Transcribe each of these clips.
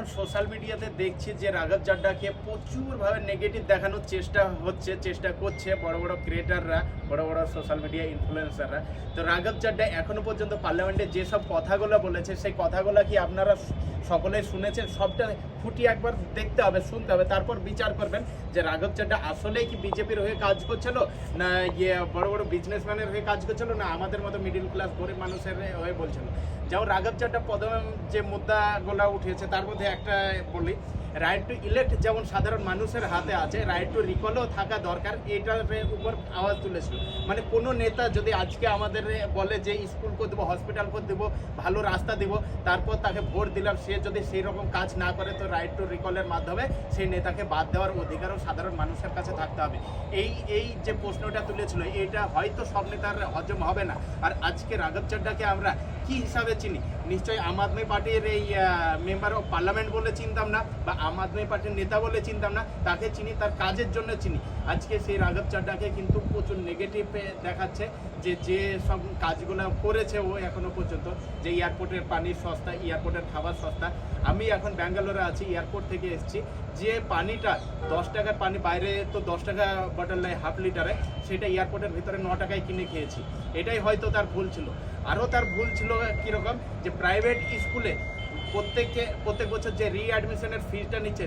এখন সোশ্যাল মিডিয়াতে দেখছি যে রাঘব চাড্ডাকে প্রচুরভাবে নেগেটিভ দেখানোর চেষ্টা করছে বড় বড় ক্রিয়েটাররা, বড় বড় সোশ্যাল মিডিয়া ইনফ্লুয়েন্সাররা। তো রাঘব চাড্ডা এখনো পর্যন্ত পার্লামেন্টে যেসব কথাগুলো বলেছে সেই কথাগুলো কি আপনারা সকলেই শুনেছেন? সবটা ফুটিয়ে একবার দেখতে হবে, শুনতে হবে, তারপর বিচার করবেন যে রাঘব চাড্ডা আসলেই কি বিজেপির হয়ে কাজ করছিল, না বড় বড় বিজনেসম্যানের হয়ে কাজ করছিল, না আমাদের মতো মিডিল ক্লাস গরিব মানুষের হয়ে বলছিল। যেমন রাঘব চাড্ডা প্রথম যে মুদ্দাগুলো উঠিয়েছে তার মধ্যে একটা বলি, রাইট টু ইলেক্ট যেমন সাধারণ মানুষের হাতে আছে, রাইট টু রিকলও থাকা দরকার, এটার উপর আওয়াজ তুলেছিল। মানে কোনো নেতা যদি আজকে আমাদের বলে যে স্কুল করে দেবো, হসপিটাল করে দেবো, ভালো রাস্তা দিব, তারপর তাকে ভোট দিলাম, সে যদি সেই রকম কাজ না করে তো রাইট টু রিকলের মাধ্যমে সেই নেতাকে বাদ দেওয়ার অধিকারও সাধারণ মানুষের কাছে থাকতে হবে। এই যে প্রশ্নটা তুলেছিল এটা হয়তো সব নেতার হজম হবে না। আর আজকে রাঘব চাড্ডাকে আমরা কি হিসাবে চিনি? নিশ্চয়ই আম আদমি পার্টির এই মেম্বার অফ পার্লামেন্ট বলে চিনতাম না, বা আম আদমি পার্টির নেতা বলে চিনতাম না, তাকে চিনি তার কাজের জন্য চিনি। আজকে সেই রাঘব চাড্ডাকে কিন্তু প্রচুর নেগেটিভ দেখাচ্ছে যে সব কাজগুলো করেছে ও এখনো পর্যন্ত, যে এয়ারপোর্টের পানি সস্তা, এয়ারপোর্টের খাবার সস্তা। আমি এখন ব্যাঙ্গালোরে আছি, এয়ারপোর্ট থেকে এসেছি, যে পানিটা 10 টাকার পানি বাইরে তো 10 টাকা বটল নেয় হাফ লিটারে, সেটা এয়ারপোর্টের ভিতরে 9 টাকায় কিনে খেয়েছি। এটাই হয়তো তার ভুল ছিল। আরও তার ভুল ছিল কীরকম, যে প্রাইভেট স্কুলে প্রত্যেক বছর যে রিঅ্যাডমিশনের ফিজটা নিচ্ছে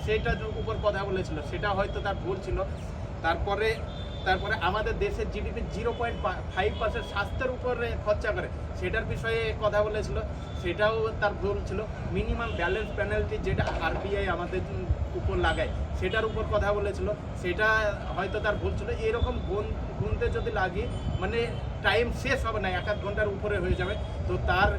সেইটার উপর কথা বলেছিল, সেটা হয়তো তার ভুল ছিল। তারপরে আমাদের দেশের জিডিপি 0.5% স্বাস্থ্যের উপরে খরচা করে, সেটার বিষয়ে কথা বলেছিল, সেটাও তার ভুল ছিল। মিনিমাম ব্যালেন্স পেনাল্টি যেটা আরবিআই আমাদের উপর লাগায় সেটার উপর কথা বলেছিল, সেটা হয়তো তার ভুল ছিল। এরকম গুনতে যদি লাগে মানে টাইম শেষ হবে না, 1-1 ঘন্টার উপরে হয়ে যাবে। তো তার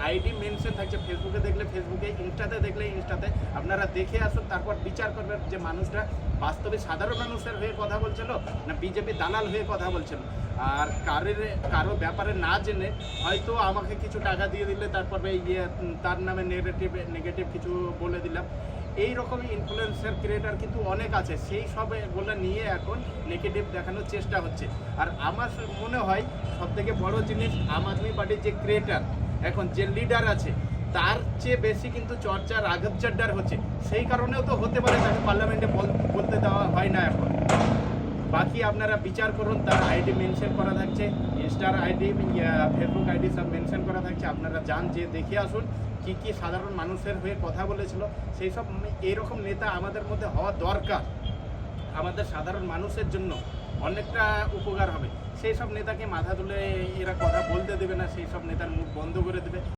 আইডি মেনশন থাকছে, ফেসবুকে দেখলে ফেসবুকে, ইনস্টাতে দেখলে ইনস্টাতে। আপনারা দেখে আসুন, তারপর বিচার করবেন যে মানুষটা বাস্তবে সাধারণ মানুষের হয়ে কথা বলছিল না বিজেপি দালাল হয়ে কথা বলছিল। আর কারো ব্যাপারে না জেনে হয়তো আমাকে কিছু টাকা দিয়ে দিলে তারপরে তার নামে নেগেটিভ কিছু বলে দিলাম। এই রকম ইনফ্লুয়েন্সার ক্রিয়েটার কিন্তু অনেক আছে, সেই সবগুলো নিয়ে এখন নেগেটিভ দেখানোর চেষ্টা হচ্ছে। আর আমার মনে হয় সবথেকে বড় জিনিস, আম আদমি পার্টির যে ক্রিয়েটার এখন যে লিডার আছে তার চেয়ে বেশি কিন্তু চর্চা রাঘব চাড্ডার হচ্ছে। সেই কারণেও তো হতে পারে তাকে পার্লামেন্টে বলতে দেওয়া হয় না এখন। বাকি আপনারা বিচার করুন, তার আইডি মেনশন করা থাকছে, ইনস্টার আইডি, ফেসবুক আইডি সব মেনশন করা থাকছে। আপনারা যান, যে দেখে আসুন কি সাধারণ মানুষের হয়ে কথা বলেছিল। সেই সব এইরকম নেতা আমাদের মধ্যে হওয়া দরকার, আমাদের সাধারণ মানুষের জন্য অনেকটা উপকার হবে। সেই সব নেতাকে মাথা তুলে এরা কথা বলতে দেবে না, সেই সব নেতার মুখ বন্ধ করে দেবে।